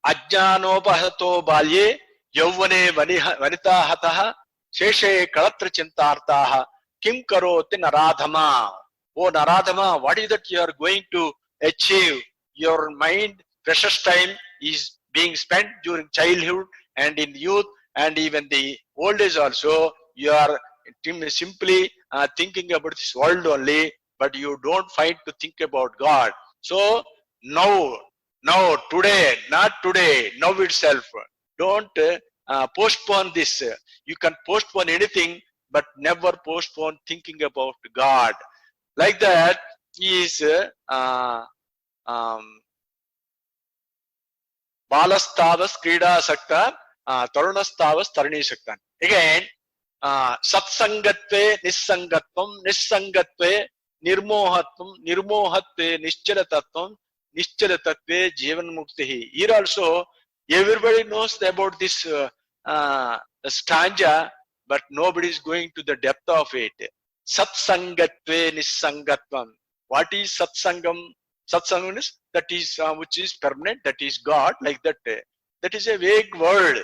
अज्ञानोपहतो बाल्ये यौवने वनिता हतः शेषे कलत्र चिंतार्ताः किम करोति नराधमा. Oh Naradhama, what is that you are going to achieve? Your mind precious time is being spent during childhood and in youth and even the old age also. You are simply thinking about this world only, but you don't find to think about God. So now, today, not today, now itself, don't postpone this. You can postpone anything, but never postpone thinking about God. Like that is Balastavas Krida Sakta, Tarunastavas Tarani Saktan. Again, Satsangatve Nisangatvam, Nisangatve Nirmohatvam, Nirmohatve Nischalatatvam, Nischalatatve Jivan Muktihi. Here also, everybody knows about this stanza, but nobody is going to the depth of it. Satsangatve Nisangatvam. What is Satsangam? Satsangam is that is which is permanent, that is God, like that. That is a vague word.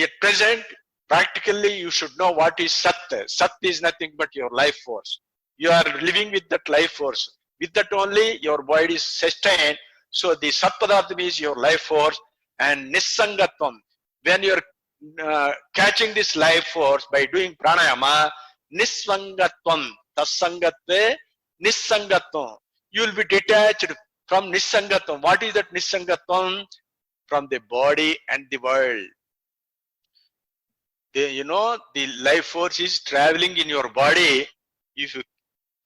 At present, practically you should know what is Sat. Sat is nothing but your life force. You are living with that life force. With that only your body is sustained. So the Sat Padartham is your life force. And Nisangatvam, when you are catching this life force by doing pranayama, Nisangatvam, Tasangatve, Nisangatvam. You will be detached from Nisangatvam. What is that Nisangatvam? From the body and the world. The life force is traveling in your body. If you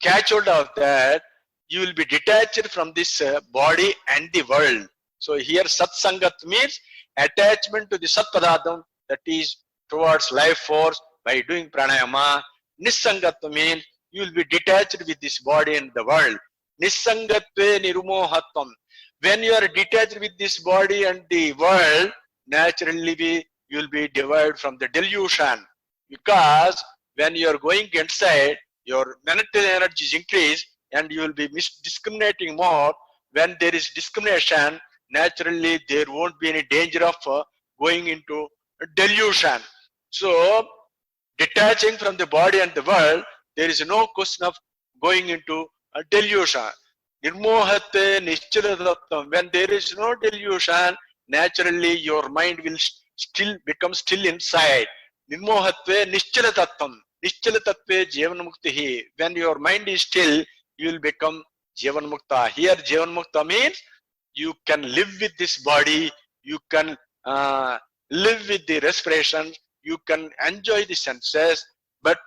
catch hold of that, you will be detached from this body and the world. So here Satsangat means attachment to the Sat Padartham, that is towards life force by doing pranayama. Nisangatva means you will be detached with this body and the world. Nisangatve Nirumohatvam. When you are detached with this body and the world, naturally you will be divided from the delusion. Because when you are going inside, your mental energy is increased and you will be discriminating more. When there is discrimination, naturally there won't be any danger of going into delusion. So detaching from the body and the world, there is no question of going into a delusion. Nirmohate Nischalatatvam. When there is no delusion, naturally your mind will still become still inside. Nirmohatve Nischalatatvam. Nischalatatve Jivanmuktihi. When your mind is still, you will become Jivanmukta. Here Jivanmukta means you can live with this body, you can live with the respiration, you can enjoy the senses, but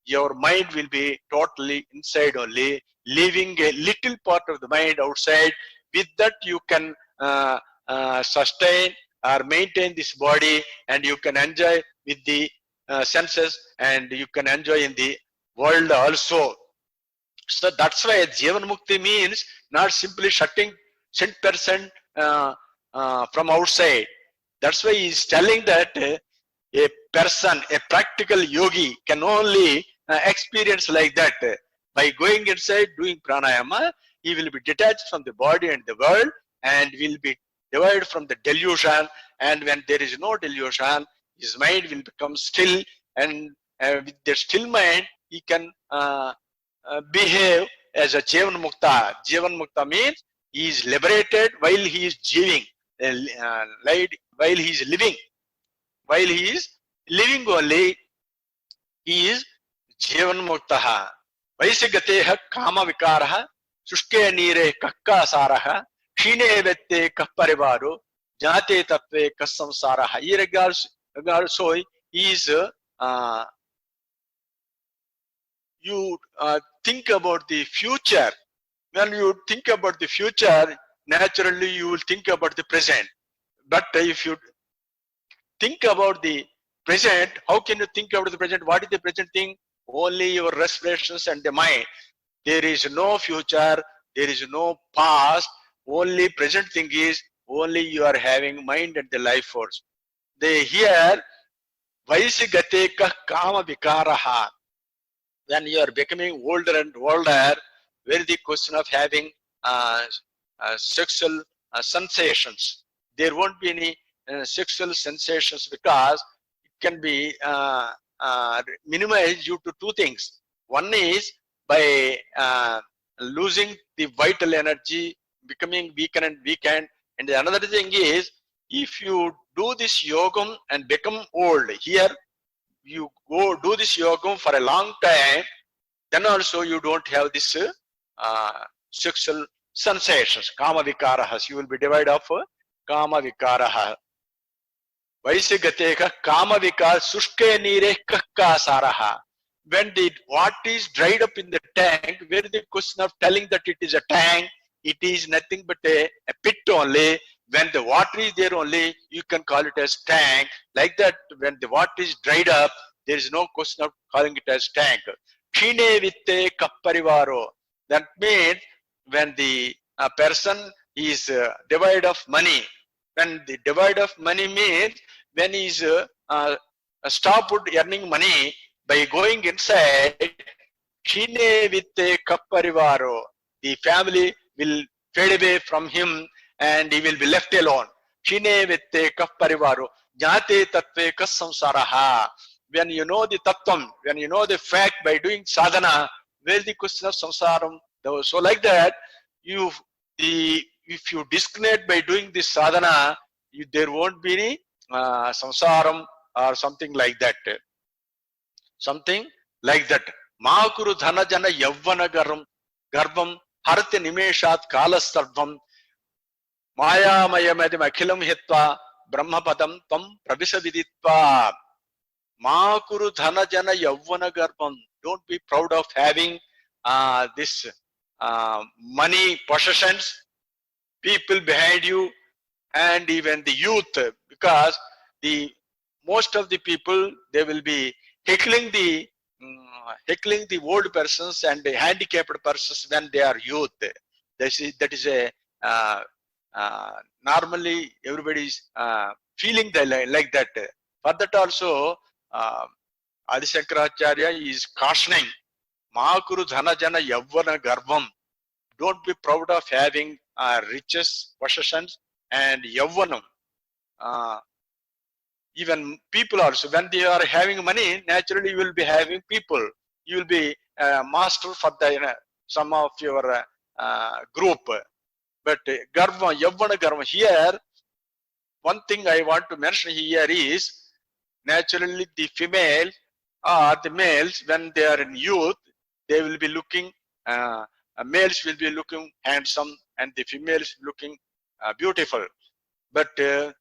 your mind will be totally inside only, leaving a little part of the mind outside. With that you can sustain or maintain this body, and you can enjoy with the senses, and you can enjoy in the world also. So that's why Jivan Mukti means not simply shutting 100% from outside. That's why he is telling that a person, a practical yogi can only experience like that. By going inside, doing pranayama, he will be detached from the body and the world, and will be divided from the delusion. And when there is no delusion, his mind will become still, and with the still mind, he can behave as a Jivan Mukta. Jivan Mukta means he is liberated while he is jiving, while he is living. While he is living only, he is Jivan Muktaha. Vaisigateha Kama Vikaraha, Sushke Nire Kakka Saraha, Shine Vette Kapparivaru, Jate Tatve Kasamsaraha. Here also is you think about the future. When you think about the future, naturally you will think about the present. But if you think about the present, how can you think about the present? What is the present thing? Only your respirations and the mind. There is no future, there is no past. Only present thing is only you are having mind and the life force. They hear Vaisigateka Kama Vikaraha. When you are becoming older and older, where the question of having sexual sensations, there won't be any sexual sensations, because it can be minimized due to two things. One is by losing the vital energy, becoming weaker and weakened. And the another thing is, if you do this yogam and become old, here you go do this yogam for a long time, then also you don't have this sexual sensations, kama vikarahas. You will be devoid of kama vikarah. Vaisigate kama vikar sushke nire kakka saraha. When the water is dried up in the tank, where is the question of telling that it is a tank? It is nothing but a pit only. When the water is there only, you can call it as tank. Like that, when the water is dried up, there is no question of calling it as tank. Khine vitte kapparivaro. That means when the person is devoid of money. When the devoid of money means when he is stopped earning money by going inside, Khine vitte kapparivaro. The family will fade away from him and he will be left alone. Khine vitte kapparivaro. Jnate tattve kasamsaraha. When you know the tattvam, when you know the fact by doing sadhana, where is the question of samsaram? So like that, if you disconnect by doing this sadhana, there won't be any samsaram or something like that. Something like that. Mahakuru dhana jana yavvana garbam harate nimeshat kalasarvam maya mayamadim akhilam hitva brahmapadam tam pravisa viditva. Mahakuru dhana jana yavvana garbam. Don't be proud of having this money, possessions, people behind you, and even the youth, because most of the people, they will be heckling the old persons and the handicapped persons when they are youth. That is a normally everybody is feeling like that. For that also, Adi Shankaracharya is cautioning, Mahakuru dhana jana yavvana garbam. Don't be proud of having riches, possessions, and yavvanam. Even people also, when they are having money, naturally you will be having people. You will be master for the some of your group. But garva, yavvana garva, here, one thing I want to mention here is, naturally the female or the males, when they are in youth, they will be looking, males will be looking handsome and the females looking beautiful. But they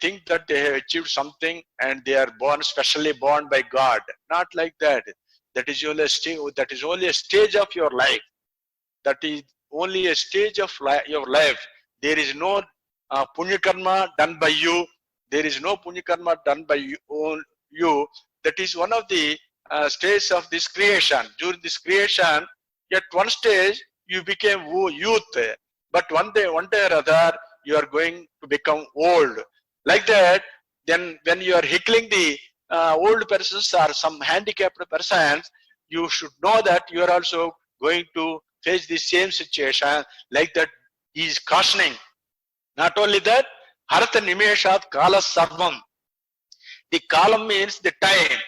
think that they have achieved something and they are born, specially born by God. Not like that. That is only a stage of your life. That is only a stage of your life. There is no punya karma done by you. There is no punya karma done by you. That is one of the stages of this creation. During this creation, at one stage you became youth, but one day or other you are going to become old. Like that, then when you are heckling the old persons or some handicapped persons, you should know that you are also going to face the same situation. Like that, he is cautioning. Not only that, harata nimeshat kala sarvam. The kalam means the time.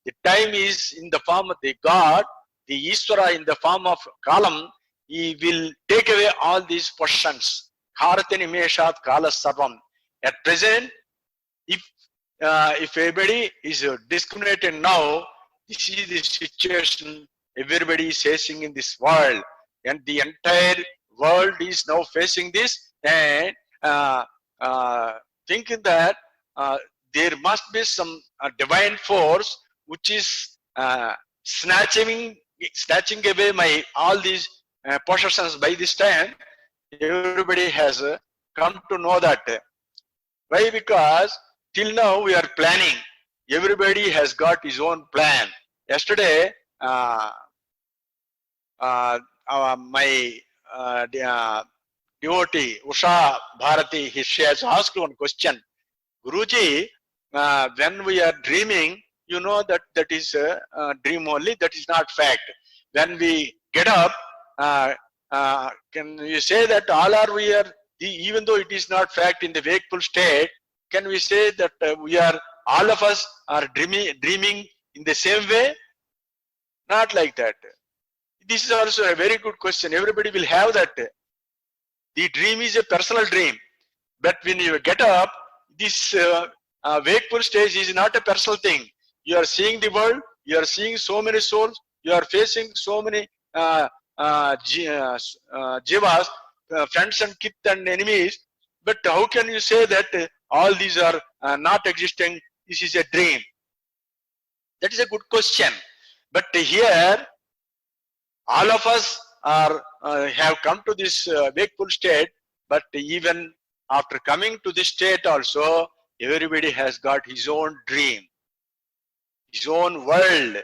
The time is in the form of the God, the Ishvara in the form of kalam. He will take away all these possessions. Harata nimeshat kala sarvam. At present, if everybody is discriminated now, this is the situation everybody is facing in this world, and the entire world is now facing this, and thinking that there must be some divine force which is snatching away all these possessions. By this time, everybody has come to know that. Why? Because till now we are planning. Everybody has got his own plan. Yesterday, my devotee Usha Bharati, she has asked one question. Guruji, when we are dreaming, you know that is a dream only. That is not fact. When we get up, can you say that all are we are even though it is not fact in the wakeful state, can we say that all of us are dreaming in the same way? Not like that. This is also a very good question. Everybody will have that. The dream is a personal dream. But when you get up, this wakeful stage is not a personal thing. You are seeing the world, you are seeing so many souls, you are facing so many jivas, friends and kith and enemies. But how can you say that all these are not existing? This is a dream. That is a good question. But here, all of us are have come to this wakeful state. But even after coming to this state also, everybody has got his own dream, his own world.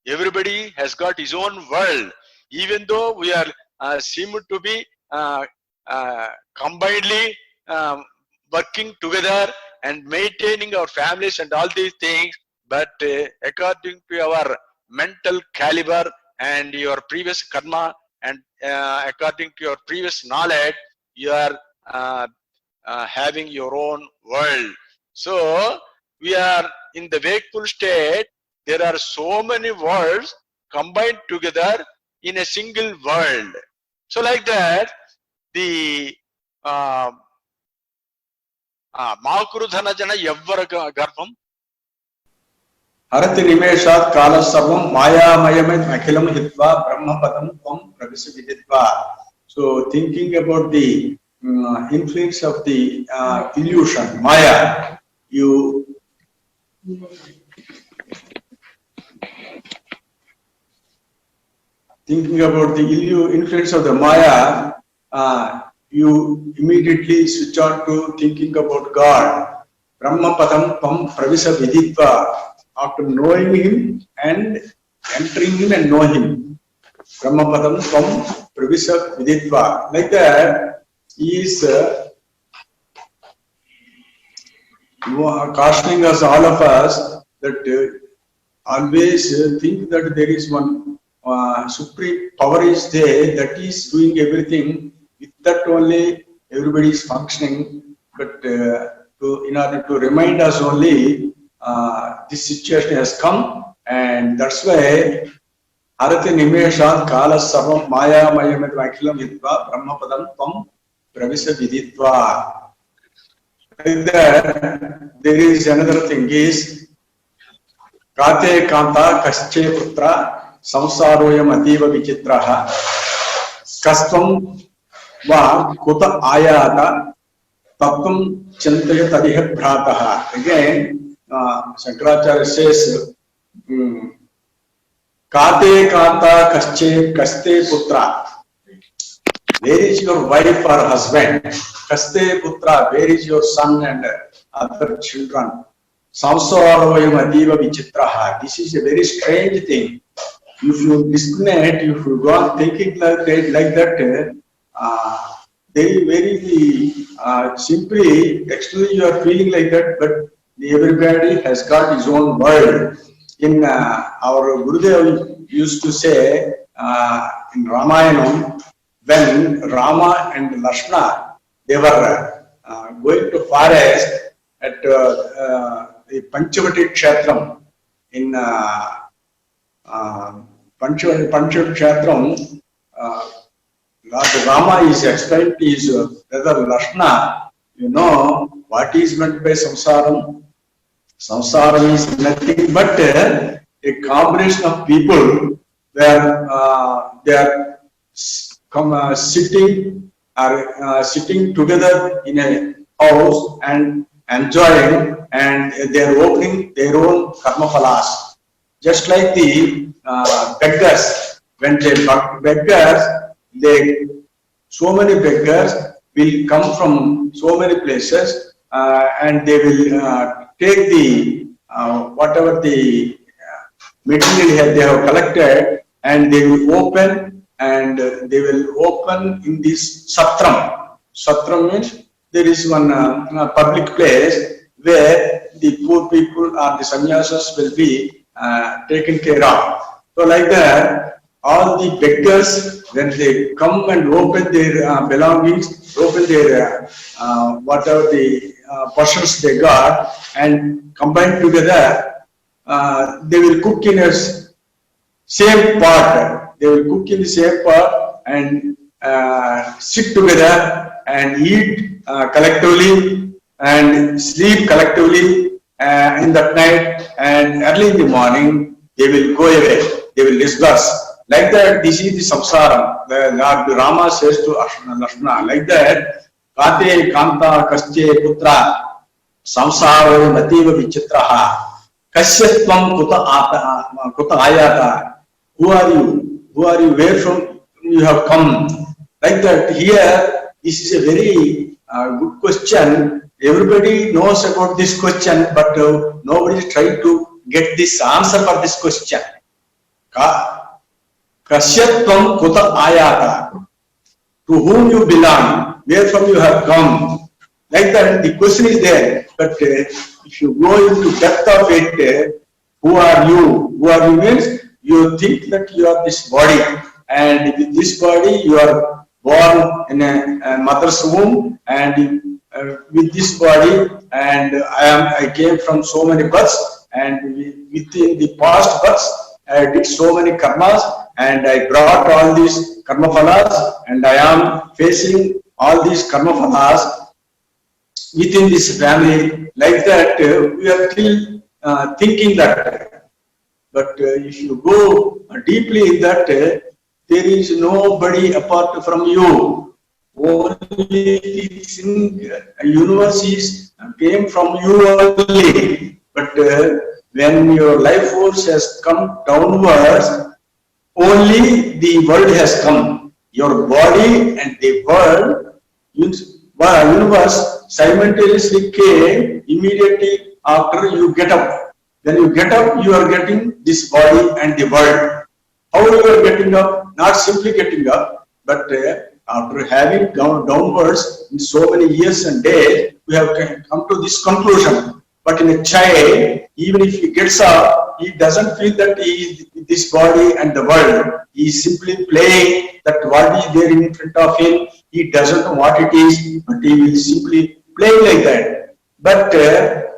Everybody has got his own world. Even though we are seem to be combinedly working together and maintaining our families and all these things, but according to our mental caliber and your previous karma and according to your previous knowledge, you are having your own world. So we are in the wakeful state. There are so many worlds combined together in a single world. So like that, the Makurudhana Jana Yavvara Garbham. Harati Nimeshat Kala Sarvam Maya Mayamet Akhilam Hitva Brahma Padam Tvam Pravisaviditva. So thinking about the influence of the illusion, Maya, you thinking about the influence of the Maya, you immediately switch on to thinking about God. Brahma Padam Tvam Pravisaviditva. After knowing him and entering him and know him. Brahma Padam Tvam Pravisaviditva. Like that, he is cautioning us, all of us, that always think that there is one supreme power is there that is doing everything. With that only everybody is functioning. But in order to remind us only, this situation has come, and that's why Harati Nimeshat Kala Sarvam Maya Mayamet Vakhilam Hitva Brahma Padam Tvam Pravisaviditva. Like that, there is another thing is Kate Kanta Kasche Putra Samsaroyam Ativa Vichitraha Kastvam Va Kuta Ayata Tattvam Chintaya Tadihat Bhrataha. Again, Shankaracharya says, Kate Kanta Kaste Putra. Where is your wife or husband? Kaste Putra, where is your son and other children? Samsaroyam Adiva Vichitraha. This is a very strange thing. If you discriminate, if you go on thinking like that, very simply, externally you are feeling like that, but everybody has got his own world. In our Gurudev used to say in Ramayanam, when Rama and Lakshmana, they were going to forest at the Panchavati Kshetram. In Panchavati Kshetram, Lord Rama is explained to his brother Lakshmana, you know what is meant by samsaram. Samsara is nothing but a combination of people where they are sitting together in a house and enjoying, and they are opening their own karma phalas. Just like the beggars, when they beggars, so many beggars will come from so many places and they will take the whatever the material they have collected, and they will open, and they will open in this satram. Satram means there is one public place where the poor people or the sannyasas will be taken care of. So like that, all the beggars when they come and open their belongings, open their whatever the portions they got and combine together, they will cook in a same pot. They will cook in the same pot and sit together and eat collectively and sleep collectively in that night, and early in the morning they will go away, they will disperse. Like that, this is the samsara. The Rama says to Lakshmana, like that, Kate Kanta Kasche Putra Samsara Nativa Vichitraha Kasyatvam Kuta Ayata. Who are you? Who are you? Where from you have come? Like that, here, this is a very good question. Everybody knows about this question, but nobody is trying to get this answer for this question. Kasyatvam kuta ayata. To whom you belong, where from you have come. Like that, the question is there. But if you go into depth of it, who are you? Who are you means you think that you are this body, and with this body you are born in a mother's womb, and with this body, and I came from so many births, and within the past births I did so many karmas, and I brought all these karma phalas, and I am facing all these karma phalas within this family. Like that, we are still thinking that. But if you go deeply in that, there is nobody apart from you. Only the universe came from you only. But when your life force has come downwards, only the world has come. Your body and the world, universe simultaneously came immediately after you get up. When you get up, you are getting this body and the world. How you are getting up? Not simply getting up, but after having gone downwards in so many years and days, we have come to this conclusion. But in a child, even if he gets up, he doesn't feel that he is this body and the world. He is simply playing that what is there in front of him. He doesn't know what it is, but he will simply play like that. But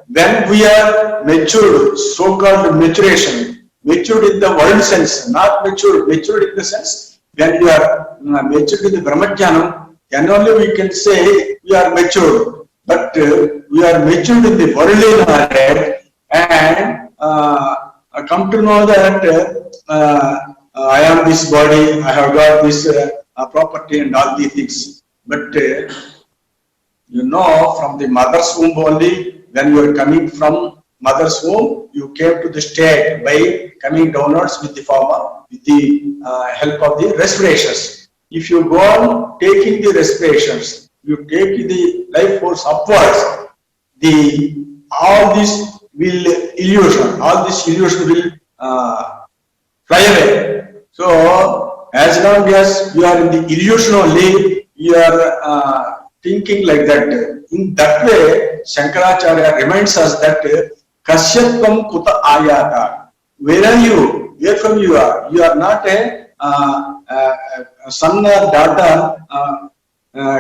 when we are matured, so-called maturation, matured in the world sense, not matured in the sense, when you are matured in the Brahmajnanam, then only we can say we are matured. But we are matured in the worldly knowledge, and come to know that I am this body, I have got this property and all these things. But you know, from the mother's womb only, when you are coming from mother's womb, you came to the state by coming downwards with the help of the respirations. If you go on taking the respirations, you take the life force upwards, all this illusion will fly away. So as long as you are in the illusion only, you are thinking like that. In that way, Shankaracharya reminds us that Kasyatvam kuta ayata. Where are you? Where from you are? You are not a son or daughter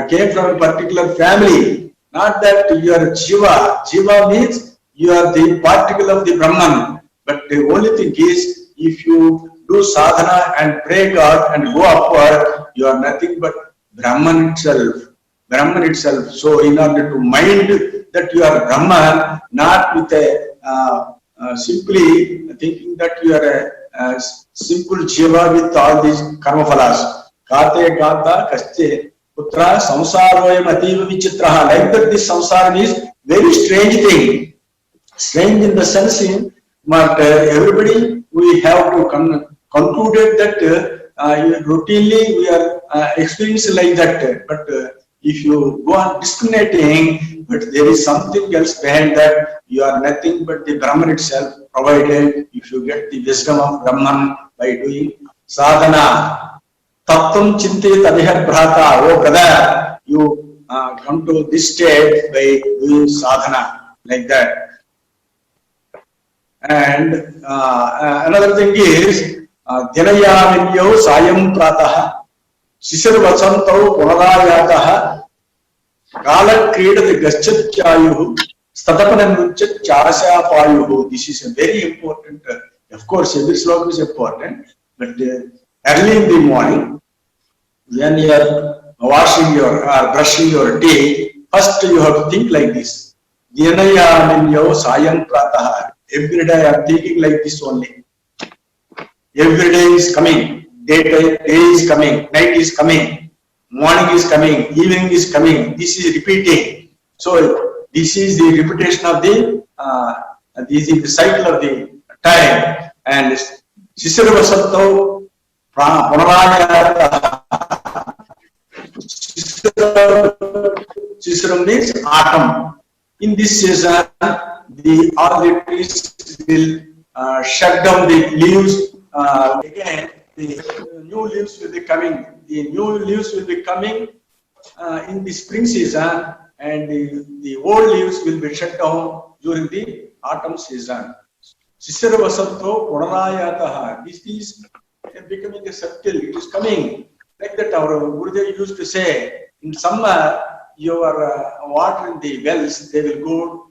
came from a particular family. Not that you are Jiva. Jiva means you are the particle of the Brahman. But the only thing is, if you do sadhana and pray God and go upward, you are nothing but Brahman itself. Brahman itself. So in order to mind that you are Brahman, not with a simply thinking that you are a simple Jiva with all these karma phalas. Kate kanta kasche putra samsaroyam ativa vichitraha. Like that, this samsara is very strange thing. Strange in the sense but everybody we have to conclude that routinely we are experiencing like that. But if you go on discriminating, but there is something else behind that, you are nothing but the Brahman itself, provided if you get the wisdom of Brahman by doing sadhana. Tattvam chinte tadihar bhrata. Oh brother, you come to this state by doing sadhana, like that. And another thing is, Dhinayaminyo sayam prataha शिशिरवसन्तौ पुनरायातः कालक्रीडति गच्छत्यायुः स्ततपनमुच्यत्याशापायुः. This is a very important, of course every sloka is important, but early in the morning when you are washing your or brushing your teeth, first you have to think like this. Dhyanayaminyo sayam pratah. Every day I am thinking like this only. Every day is coming. Day is coming. Night is coming. Morning is coming. Evening is coming. This is repeating. So this is the repetition of the this is the cycle of the time. And Sisirvasato Punarayata. Sisiram means autumn. In this season, all the trees will shut down the leaves. Again, the new leaves will be coming. The new leaves will be coming in the spring season, and the old leaves will be shut down during the autumn season. Sisira Vasanto Punarayataha. This is becoming a subtle. It is coming. Like that, our Gurudev used to say, in summer, your water in the wells, they will go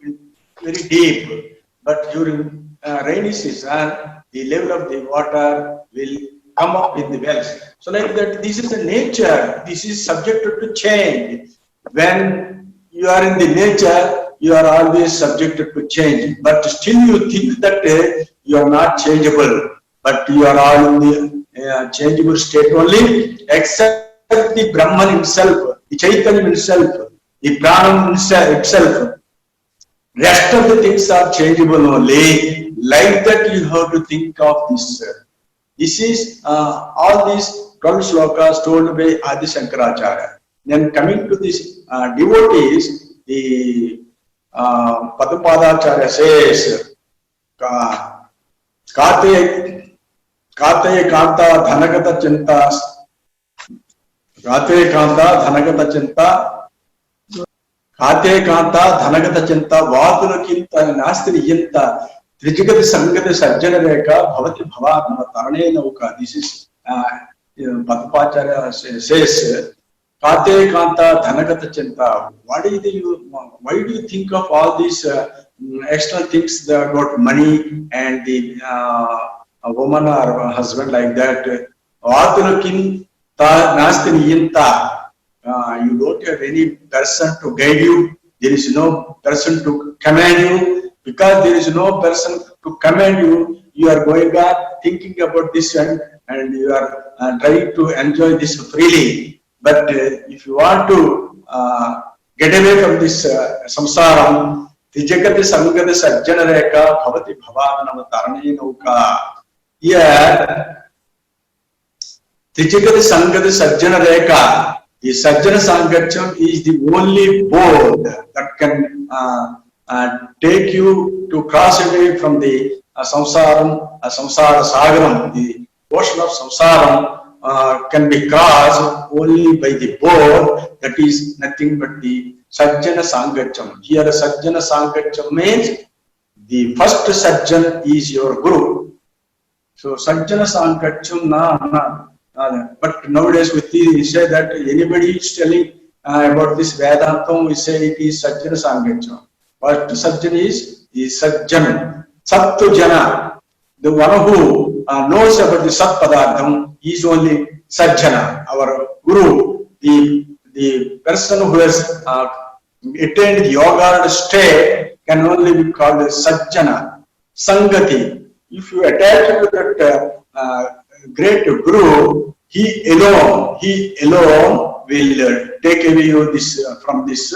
very deep. But during rainy season, the level of the water will come up in the wells. So like that, this is the nature. This is subjected to change. When you are in the nature, you are always subjected to change. But still you think that you are not changeable. But you are all in the changeable state only, except the Brahman himself, the Chaitanya himself, the Pranam itself. Rest of the things are changeable only. Like that, you have to think of this. This is all these 12 slokas told by Adi Shankaracharya. Then coming to this devotees, the Padapadacharya says, Kate Kanta Dhanagata Chinta, Kate Kanta Dhanagata Chinta, Kate Kanta Dhanagata Chinta, Vadula Kinta, Nastri Yinta, Trijigat Sangata Sajjana Reka, Bhavati Bhava, Tarane Nauka. This is Padapacharya says, Kate Kanta Dhanagata Chinta. Why do you think of all these external things about money and the a woman or a husband like that? Vadula Nasti Niyanta. You don't have any person to guide you. There is no person to command you. Because there is no person to command you, you are going on thinking about this and you are trying to enjoy this freely. But if you want to get away from this samsaram, Trijagati Sangata Sajjana Reka Bhavati Bhavanam Tarane Nauka. Here, Trijagati Sangata Sajjana Reka, the Sajjana Sangacham is the only board that can take you to cross away from the samsara sagaram. The ocean of samsaram can be crossed only by the board that is nothing but the Sajjana Sangacham. Here Sajjana Sangacham means the first Sajjan is your Guru. So Sajjana Sangacham but nowadays we say that anybody is telling about this Vedantam, we say it is Sajjana Sangacham. But Sajjana is Sajjana, Sattu Jana. The one who knows about the Sat Padartham is only Sajjana. Our Guru, the person who has attained the yoga state can only be called Sajjana. Sangati. If you attach to that great Guru, he alone will take away you this from this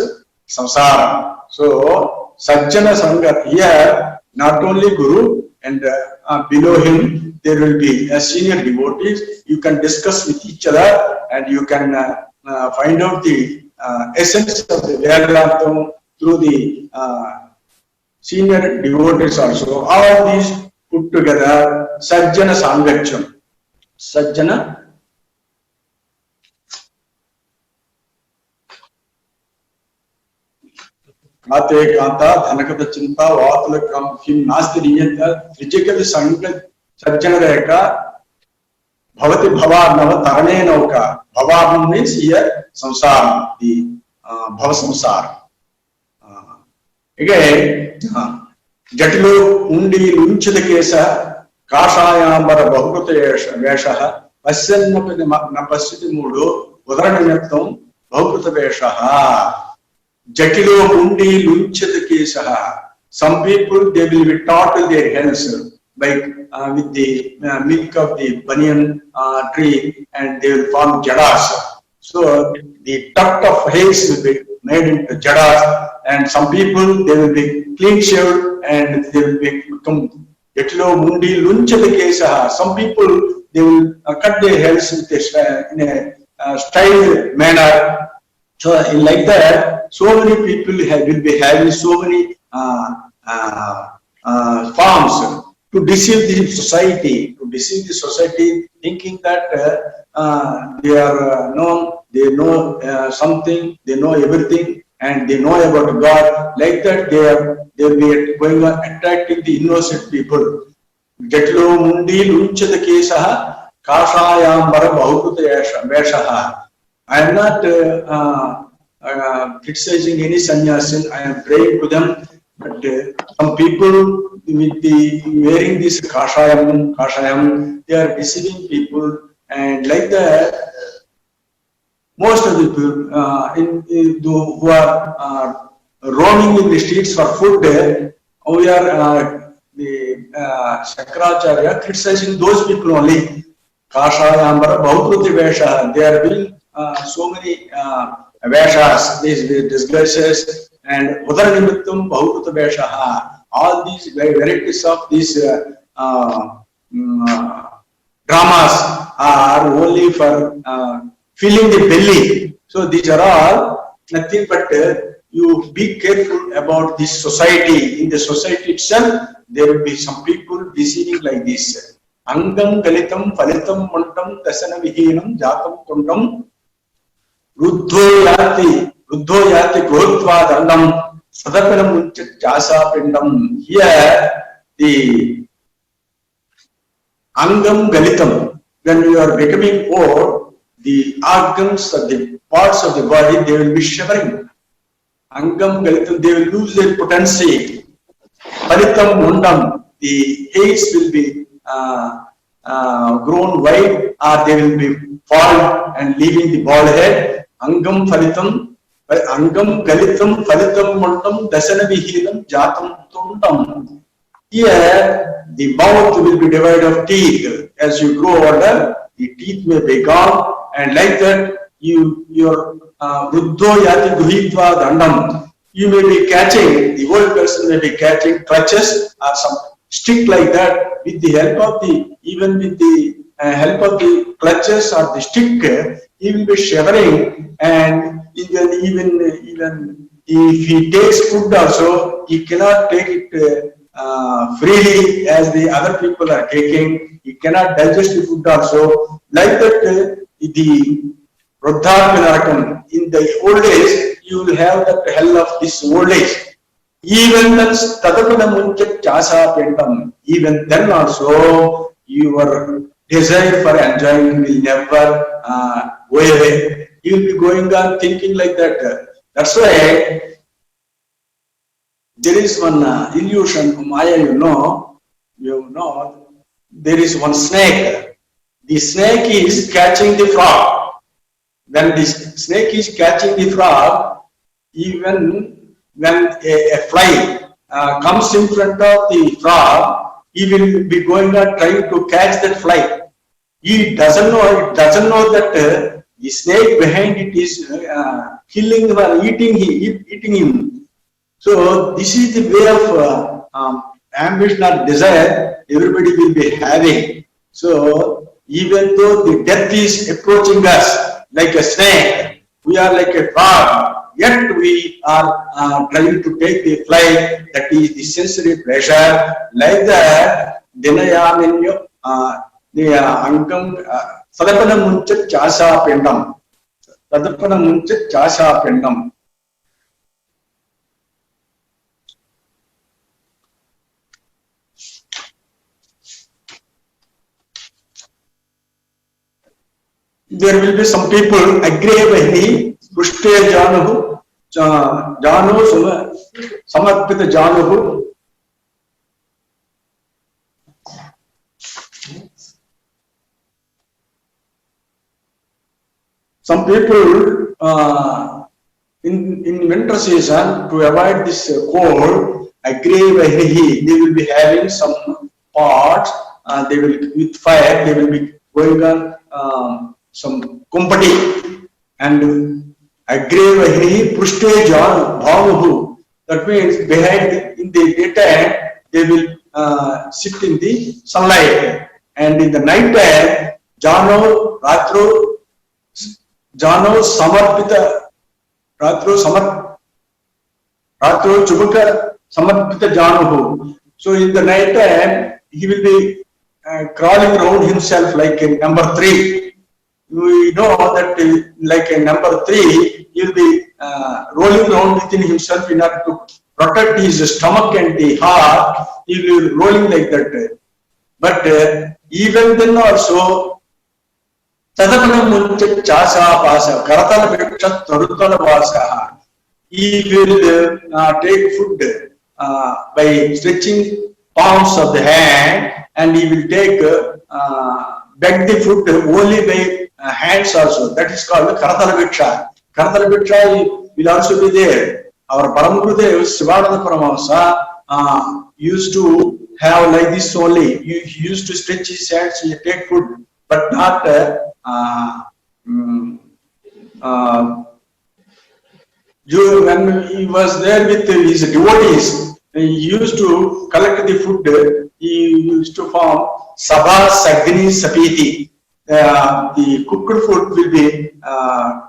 samsara. So Sajjana Sangat here, not only Guru and below him there will be a senior devotees. You can discuss with each other and you can find out the essence of the Vedantam through the senior devotees also. All these put together, Sajjana Sangacham. Sajjana Kate Kanta Dhanagata Chinta Vatula Kim Nasti Niyanta Trijagati Sajjana Reka Bhavati Bhavarnava Tarane Nauka. Bhavarnam means here samsara, the Bhava samsara. Again, Jatilo Undi Lunchita Kesa, Kashayambara Bhakuta Veshaha, Pasanapati Napasiti Mudo, Udaranyatum, Bhakuta Veshaha. Jatilo Undi Lunchita Kesa. Some people they will be taught their health by with the milk of the banyan tree, and they will form jadas. So the tuft of hairs will be made into jadas, and some people they will be clean shaved and they will become Jatilo Mundi Lunchata Kesaha. Some people they will cut their hairs with in a styled manner. So like that, so many people will be having so many forms to deceive the society, thinking that they are known, they know something, they know everything, and they know about God. Like that, they will be going on attracting the innocent people. Jatilo Mundi Lunchata Kesaha Kashayambara Bahukuta Veshaha. I am not criticizing any sannyasin. I am praying to them. But some people with the wearing this kashayam, they are deceiving people, and like that, most of the people who are roaming in the streets for food, we are the Shankaracharya criticizing those people only. Kashayambara Bhaukruti Vesha. They are doing so many Veshas, these disguises, and Udaranimittam Bhaukruta Veshaha. All these varieties of these dramas are only for filling the belly. So these are all nothing but you be careful about this society. In the society itself, there will be some people deceiving like this. Angam Galitam Falitam Mantam Tasana Vihinam Jatam Kundam Ruddho Yati Grotva Dandam Sadapanam Jasa Pindam. Here the Angam Galitam, when you are becoming old, the organs of the parts of the body, they will be shivering. Angam Galitam, they will lose their potency. Palitam Mundam, the hairs will be grown wide, or they will be fallen and leaving the bald head. Angam Phalitam, Angam Galitam Phalitam Mundam Dasana Vihinam Jatam Tundam. Here, the mouth will be divided of teeth. As you grow older, the teeth may be gone, and like that, your Ruddho Yati Guhitva Dandam, you may be catching, the old person may be catching crutches or some stick like that. With the help of the, even with the help of the clutches or the stick, he will be shivering, and even if he takes food also, he cannot take it freely as the other people are taking. He cannot digest the food also. Like that, the Vruddharpinarakam, in the old age, you will have that hell of this old age. Even then, even then also, your desire for enjoying will never go away. You will be going on thinking like that. That's why there is one illusion, Maya, you know, there is one snake. The snake is catching the frog. When the snake is catching the frog, even when a fly comes in front of the frog, he will be going on trying to catch that fly. He doesn't know that the snake behind it is killing him or eating him. So this is the way of ambition or desire everybody will be having. So even though the death is approaching us like a snake, we are like a frog, yet we are trying to take the flight, that is the sensory pleasure. Like that, Dinayaminyo, the Ankam Sadapana Munchat Chasa Pendam. Sadapana Munchat Chasa Pendam. there will be some people agree bahini pushte januhu janu samarpita januhu. Some people in winter season, to avoid this cold, agree bahini, they will be having some pots. They will with fire. They will be going on some kumpati and agree bahini pushte jan bhavuhu. That means behind in the daytime they will sit in the sunlight, and in the night time jano ratro jano samarpita ratro chubaka samarpita januhu. So in the night time he will be crawling around himself like a number 3. We know that like a number 3, he will be rolling around within himself in order to protect his stomach and the heart. He will be rolling like that. But even then also, Tadapanam muncha chasa pasa karatala beksha tarutala vasa. He will take food by stretching palms of the hand, and he will take beg the food only by hands also. That is called karatala beksha. Karatala beksha will also be there. Our Paramgurudev Sivananda Paramahamsa used to have like this only. He used to stretch his hands, he take food, but not when he was there with his devotees, he used to collect the food. He used to form Sabha Sagni Sapiti. The cooked food will be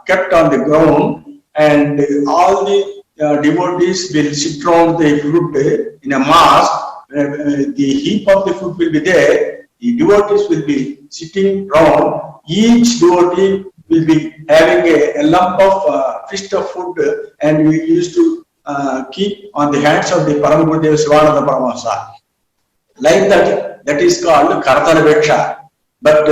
kept on the ground, and all the devotees will sit around the food in a mass. The heap of the food will be there. The devotees will be sitting round. Each devotee will be having a lump of fist of food, and we used to keep on the hands of the Paramgurudev Sivananda Paramahamsa. Like that, that is called Karatala Beksha. But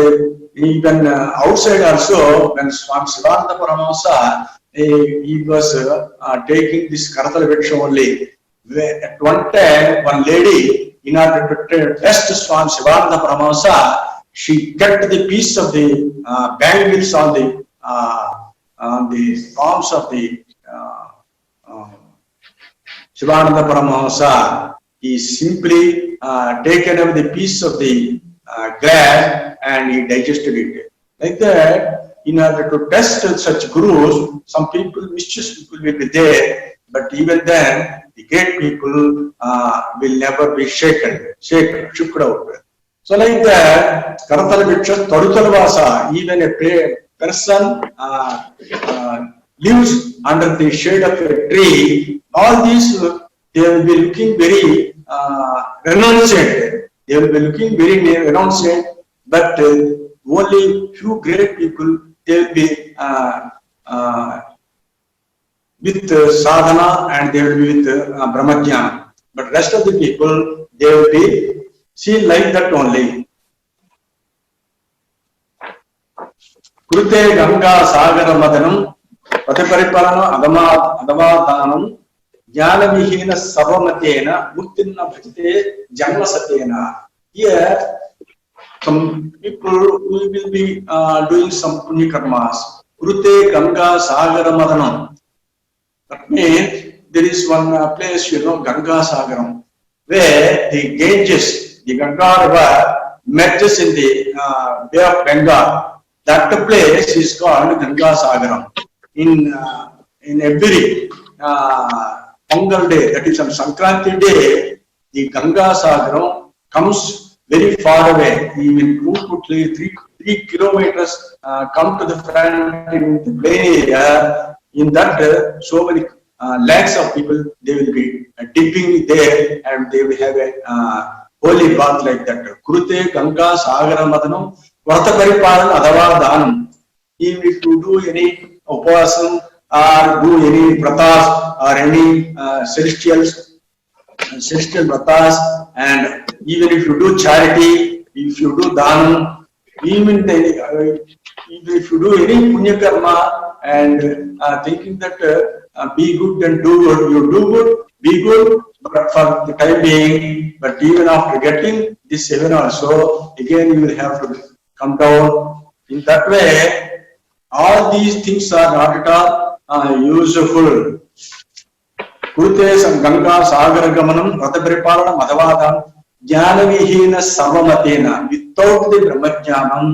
even outside also, when Swami Sivananda Paramahamsa, he was taking this Karatala Beksha only. At one time, one lady, in order to test Swami Sivananda Paramahamsa, she kept the piece of the bangles on the palms of the Sivananda Paramahamsa. He simply taken away the piece of the glass and he digested it. Like that, in order to test such gurus, some people, mischievous people will be there, but even then, the great people will never be shaken, shook out. So like that, Karatala Beksha Tarutala Vasa, even a person lives under the shade of a tree. All these, they will be looking very renunciant. They will be looking very renunciant, but only few great people, they will be with sadhana, and they will be with brahmajnana. But rest of the people, they will be seen like that only. Kurute Ganga Sagara Madanam Patiparipalana Adamadanam Jnana Vihina Savamatena Muktinna Bhajite Janma Satena. Here, some people will be doing some punya karmas. Kurute Ganga Sagara Madanam. That means there is one place, Ganga Sagaram, where the Ganges, the Ganga River, merges in the Bay of Bengal. That place is called Ganga Sagaram. In every Pongal day, that is on Sankranti day, the Ganga Sagaram comes very far away, even 2 to 3 kilometers come to the front in the plain area. In that, so many lakhs of people, they will be dipping there, and they will have a holy bath like that. Kurute Ganga Sagara Madanam Varta Paripalan Adava Danam. Even if you do any upasam or do any pratas or any celestial pratas, and even if you do charity, if you do dhanam, even even if you do any punya karma and thinking that be good and do good, you do good, be good, but for the time being, but even after getting this heaven also, again you will have to come down. In that way, all these things are not at all useful. Kurute Ganga Sagara Gamanam, Rataparipalanam, Madhavadam, Jnanavihina Sarvamatena, without the Brahmajnanam,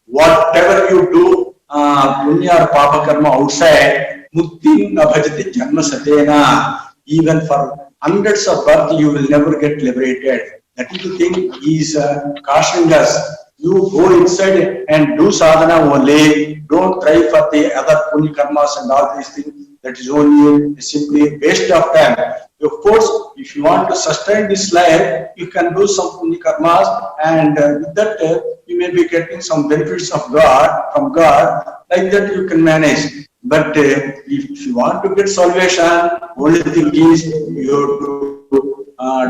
whatever you do, punya or papa karma outside, Mukti Nabhajati Janma Satena, even for hundreds of births, you will never get liberated. That is the thing is cautioning us. You go inside and do sadhana only. Don't try for the other punya karmas and all these things. That is only simply waste of time. Of course, if you want to sustain this life, you can do some punya karmas, and with that you may be getting some benefits of God from God. Like that you can manage. But if you want to get salvation, only thing is you have to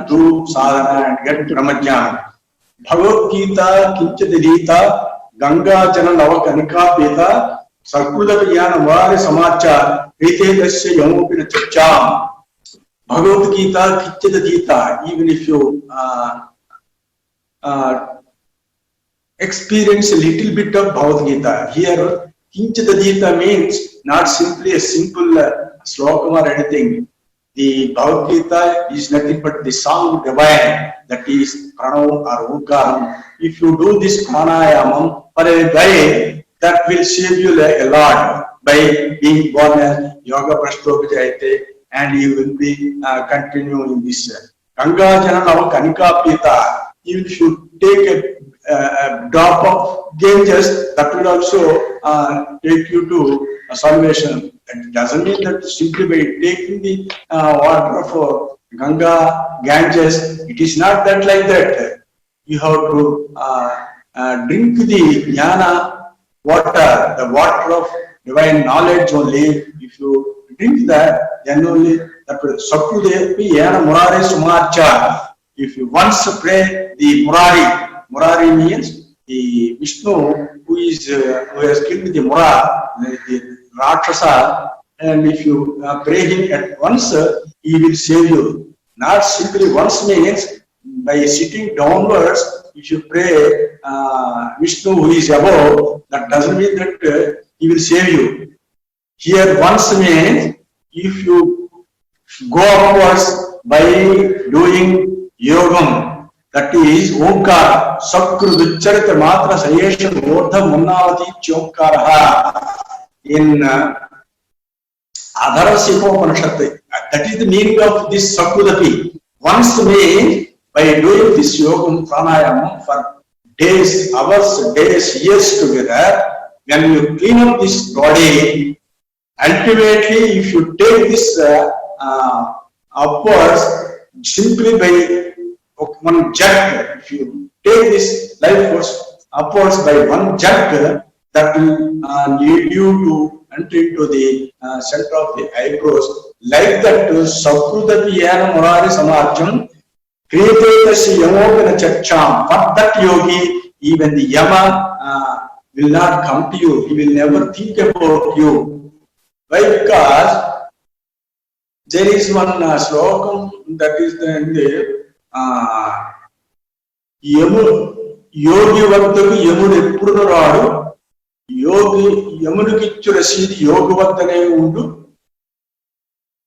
do sadhana and get Brahmajnana. Bhagavad Gita, Kinchadita, Ganga Jana Navakanika Peta, Sakula Vijnana Murari Samachar, Rite Dasya Yamopina Chacham. Bhagavad Gita, Kinchadita, even if you experience a little bit of Bhagavad Gita, here Kinchadita means not simply a simple slokam or anything. The Bhagavad Gita is nothing but the song divine, that is Pranav or Omkaram. If you do this pranayamam for a day, that will save you a lot by being born as Yoga Prashtopajayate, and you will be continuing this. Ganga Jana Nava Kanika Pita, even if you take a drop of Ganges, that will also take you to salvation. That doesn't mean that simply by taking the water of Ganga, Ganges, it is not that like that. You have to drink the jnana water, the water of divine knowledge only. If you drink that, then only that will Sakrudevi Yana Murari Sumacha. If you once pray the Murari means the Vishnu who has killed the Mura, the Rakshasa, and if you pray him at once, he will save you. Not simply once means by sitting downwards, if you pray Vishnu who is above, that doesn't mean that he will save you. Here once means if you go upwards by doing yogam, that is Omkar, Sakru Vicharita Matra Sayesha Mordha Munnavati Chomkaraha in Adhara Sipopanishad. That is the meaning of this Sakrudapi. Once means by doing this yogam pranayama for days, hours, days, years together, when you clean up this body, ultimately if you take this upwards simply by one jerk, if you take this life force upwards by one jerk, that will lead you to enter into the center of the eyebrows. Like that, Sakrudapi Yana Murari Samarcham, Kriyatetasya Yamopana Chacham. For that yogi, even the Yama will not come to you. He will never think about you. Why? Because there is one slokam that is in the Yogi Vartaku Yamudu Purnaradu, Yogi Yamudukichu Rasidi Yoga Vartane Undu,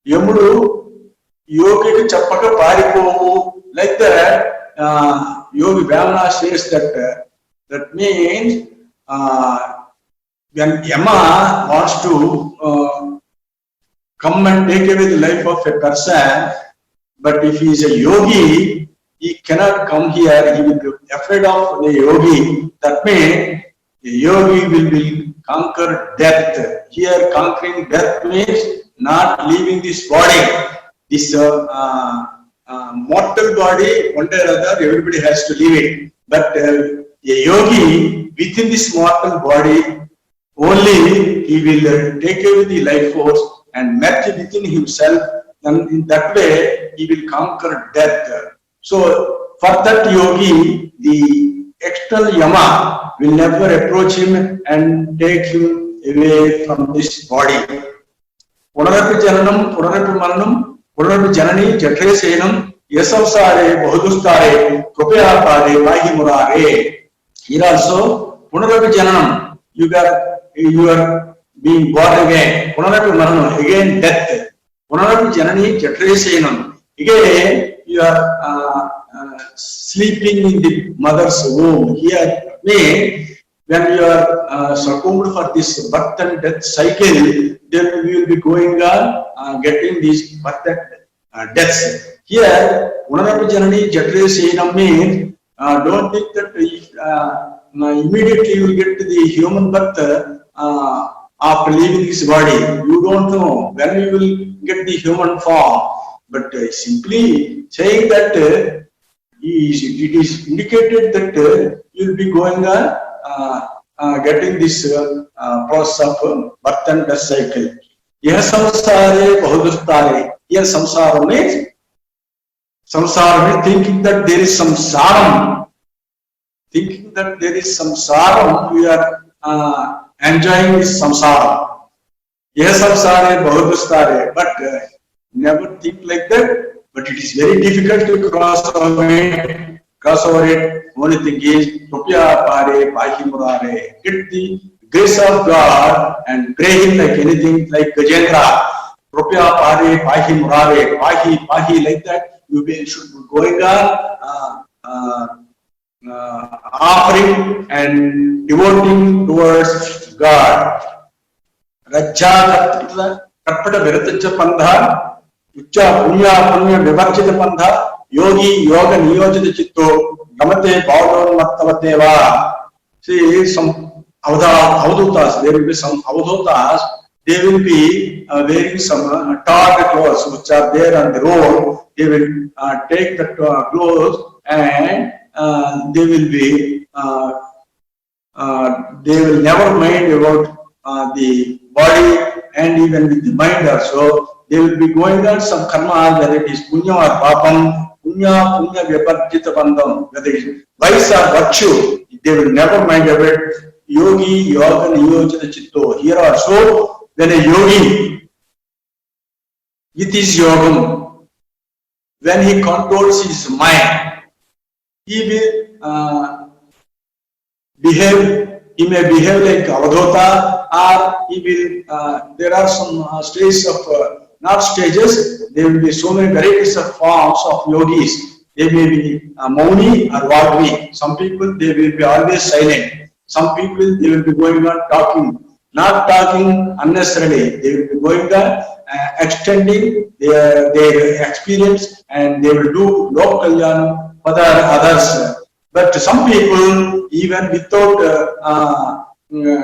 Yamudu Yogi Chapaka Paripo, like that, Yogi Brahmana says that that means when Yama wants to come and take away the life of a person, but if he is a yogi, he cannot come here, he will be afraid of the yogi. That means the yogi will conquer death. Here conquering death means not leaving this body. This mortal body, one day or other, everybody has to leave it. But a yogi within this mortal body, only he will take away the life force and merge within himself, and in that way he will conquer death. So for that yogi, the external Yama will never approach him and take him away from this body. Punarapi Jananam, Punarapi Maranam, Punarapi Janani, Jatresenam, Yasavsare, Bahudustare, Kopya Pade, Vahi Murare. Here also, Punarapi Jananam, you are being born again. Punarapi Maranam, again death. Punarapi Janani, Jatresenam, again you are sleeping in the mother's womb. Here, when you are succumbed for this birth and death cycle, then we will be going on getting these birth and deaths. Here, Punarapi Janani Jatresenam means don't think that immediately you will get to the human birth after leaving this body. You don't know when you will get the human form. But simply saying that it is indicated that you will be going on getting this process of birth and death cycle. Yeh samsare bahudustare. Here samsara means thinking that there is some saram. Thinking that there is some saram, we are enjoying this samsara. Yeh samsare bahudustare. But never think like that. But it is very difficult to cross over it. Only thing is, Kopya Pare, Pahi Murare. Get the grace of God and pray Him like anything, like Gajendra. Kopya Pare, Pahi Murare, Pahi, like that. You should be going on offering and devoting towards God. Rajja Karpata Viratacha Pandha. Ucha Punya Punya Vivarchita Pandha, Yogi Yoga Niyojita Chitto, Gamate Bhavadon Mattavateva. See, some Avadhutas, there will be some Avadhutas, they will be wearing some tarred clothes which are there on the road. They will take the clothes and they will never mind about the body and even with the mind also. They will be going on some karma, whether it is punya or papam, punya vyaparjita bandham, whether it is vice or virtue, they will never mind about it. Yogi, yoga, niyojita chitto. Here also, when a yogi, with his yogam, when he controls his mind, he will he may behave like Avadhota, or he will, there are some stages of not stages, there will be so many varieties of forms of yogis. They may be Mauni or Vagvi. Some people, they will be always silent. Some people, they will be going on talking, not talking unnecessarily. They will be going on extending their experience, and they will do lok kalyan for the others. But some people, even without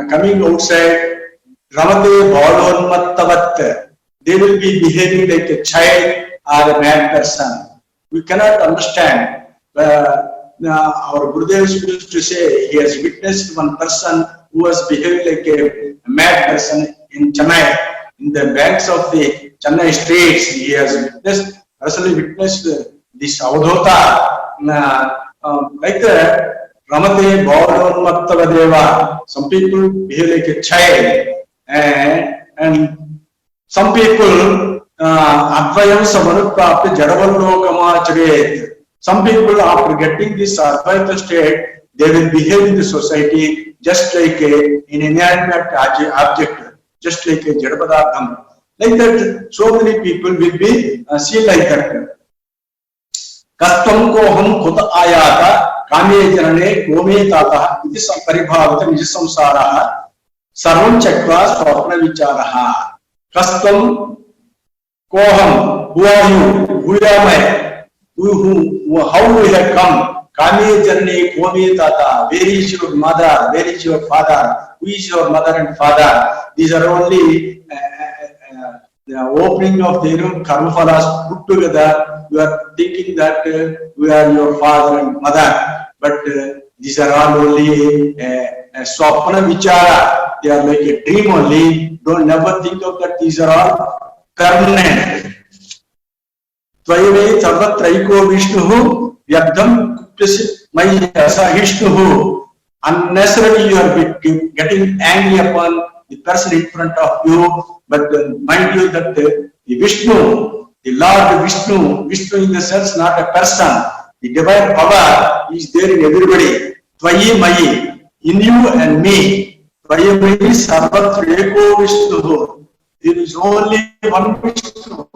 coming outside, Ramate Bhavadonmattavat, they will be behaving like a child or a mad person. We cannot understand. Our Gurudevs used to say he has witnessed one person who was behaving like a mad person in Chennai, in the banks of the Chennai streets. He has personally witnessed this Avadhota. Like that, Ramate Bhavadonmattavadeva. Some people behave like a child, and some people, Advayam Samanupapti Jadavallokamachret. Some people, after getting this Advaita state, they will behave in the society just like an inanimate object, just like a Jadapadadham. Like that, so many people will be seen like that. Kattam koham kuta ayata, kame janane kome tata, iti paribhavata nijasamsaraha, sarvam chakva swapna vicharaha. Kastam koham, who are you? Who am I? How we have come? Kame janne kome tata, where is your mother? Where is your father? Who is your mother and father? These are only the opening of the karma phalas put together. You are thinking that we are your father and mother, but these are all only a swapna vichara. They are like a dream only. Don't never think of that. These are all permanent. Tvayave sarvatraiko Vishnuhu vyagdam Maya Sahishnuhu. Unnecessarily you are getting angry upon the person in front of you, but mind you that the Vishnu, the Lord Vishnu in the sense not a person, the divine power is there in everybody. Tvayi Mayi, in you and me. Tvayi Mayi Sarvatra Eko Vishnu. There is only one Vishnu.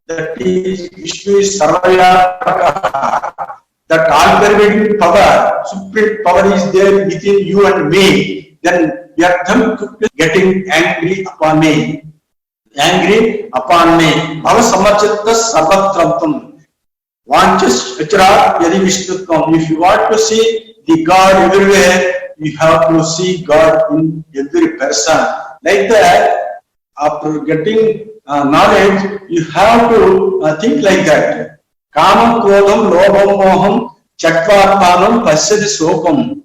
That is Vishnu is Sarvayatmaka. That all-pervading power, supreme power is there within you and me. Then Vyartham getting angry upon me. Angry upon me. Bhava Samachitta Sarvatramtam. Vanchas Vichara Yadi Vishnutvam. If you want to see the God everywhere, you have to see God in every person. Like that, after getting knowledge, you have to think like that. Kamam Krodham Lobham Moham Chakvatmanam Pasyati Sokam.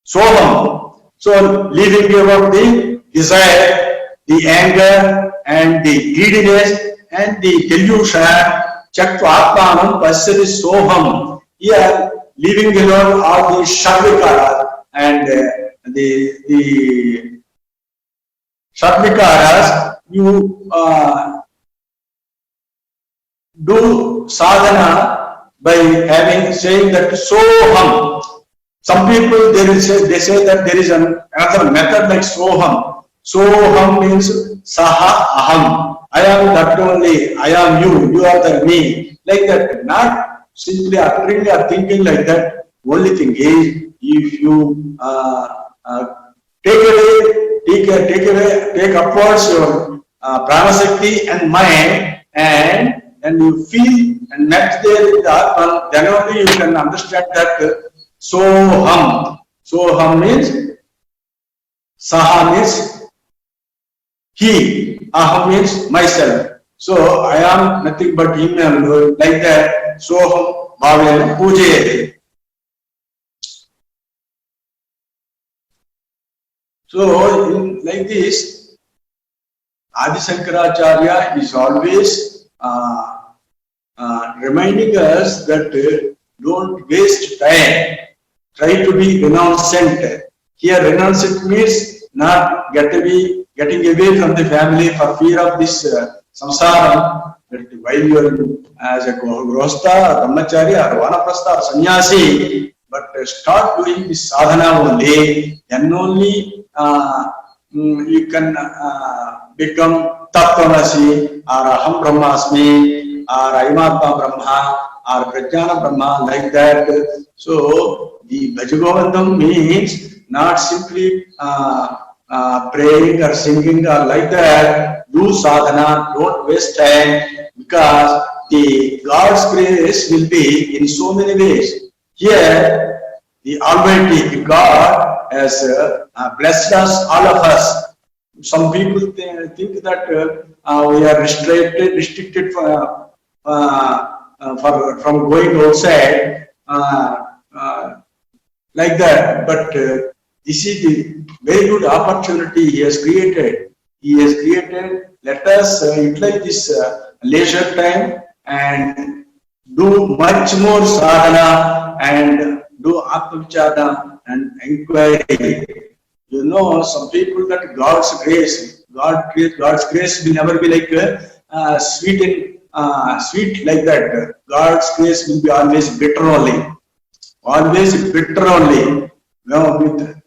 Soham. So leaving about the desire, the anger, and the greediness, and the delusion, Chakvatmanam Pasyati Soham. Here, leaving alone all the Shadvikaras and the Shadvikaras, you do sadhana by saying that soham. Some people they say that there is another method like soham. Soham means saha aham. I am that only. I am you. You are the me. Like that. Not simply uttering or thinking like that. Only thing is if you take upwards your pranashakti and mind and you feel and match there with the Atman, then only you can understand that Soham. Soham means Saha means he, Aham means myself. So I am nothing but him and like that. Soham Bhavena Pujayate. So like this, Adi Shankaracharya is always reminding us that don't waste time. Try to be renouncent. Here, renouncent means not getting away from the family for fear of this samsara. That while you are as a grihastha, brahmachari, or vanaprastha, or sannyasi, but start doing this sadhana only, then only you can become Tattvamasi, or Aham Brahmasmi, or Aimatma Brahma, or Prajnana Brahma, like that. So the Bhajagovindam means not simply praying or singing or like that. Do sadhana, don't waste time, because the God's grace will be in so many ways. Here, the Almighty God has blessed us, all of us. Some people think that we are restricted from going outside like that. But this is the very good opportunity He has created. He has created. Let us utilize this leisure time and do much more sadhana and do atmavicharana and inquiry. You know, some people that God's grace will never be like sweet like that. God's grace will be always bitter only. Always bitter only.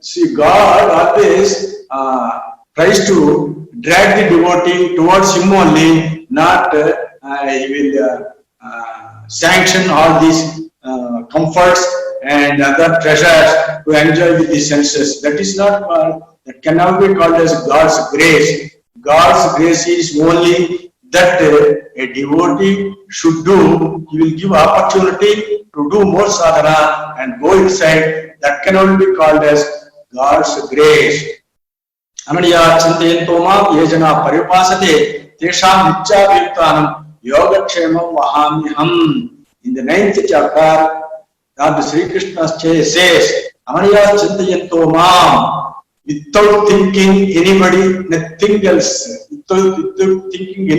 See, God always tries to drag the devotee towards Him only, not He will sanction all these comforts and other treasures to enjoy with the senses. That is not that cannot be called as God's grace. God's grace is only that a devotee should do. He will give opportunity to do more sadhana and go inside. That cannot be called as God's grace. Ananya chintayantoma yejana paripasate tesham nityabhiktanam yogakshemam vahamiham. In the 9th chapter, God Sri Krishna says, Ananya chintayantoma, without thinking anybody, nothing else, without thinking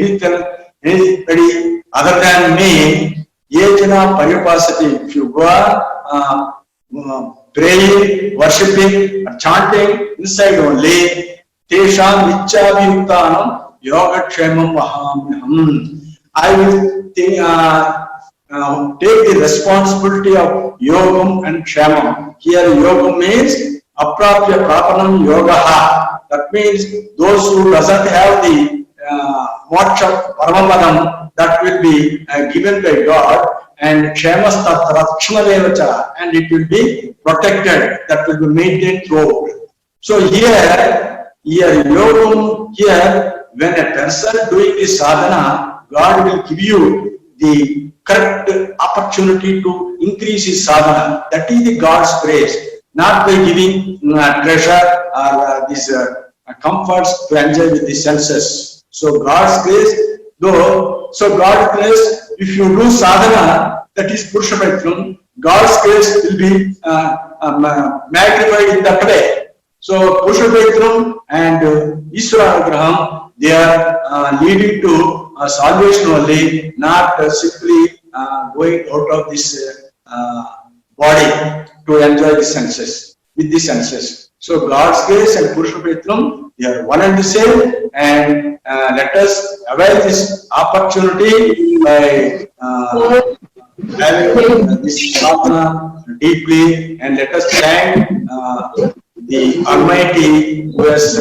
anybody other than me, Tejana Paripasati. If you go on praying, worshipping, chanting inside only, Tesham Vichyavyuktanam Yoga Kshemam Vahamyaham. I will take the responsibility of Yogam and Kshemam. Here Yogam means Aprapya Prapanam Yogaha. That means those who doesn't have the moksha paramapadam, that will be given by God, and Kshemastat Rakshmadevacha, and it will be protected, that will be maintained throughout. So here Yogam, here when a person doing this sadhana, God will give you the correct opportunity to increase his sadhana. That is the God's grace, not by giving treasure or these comforts to enjoy with the senses. So God's grace, God's grace, if you do sadhana, that is Purusha Prayatnam, God's grace will be magnified in that way. So Purusha Prayatnam and Ishvara Anugraham, they are leading to salvation only, not simply going out of this body to enjoy the senses, with the senses. So God's grace and Purusha Prayatnam, they are one and the same, and let us avail this opportunity by having this sadhana deeply, and let us thank the Almighty who has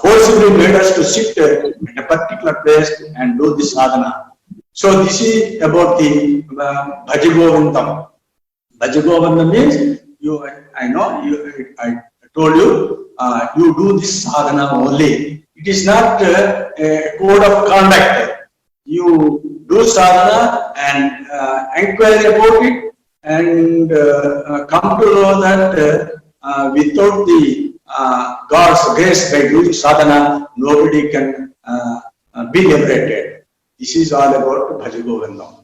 forcibly made us to sit at a particular place and do this sadhana. So this is about the Bhajagovindam. Bhajagovindam means I told you, you do this sadhana only. It is not a code of conduct. You do sadhana and inquire about it, and come to know that without the God's grace, by doing sadhana, nobody can be liberated. This is all about Bhajagovindam.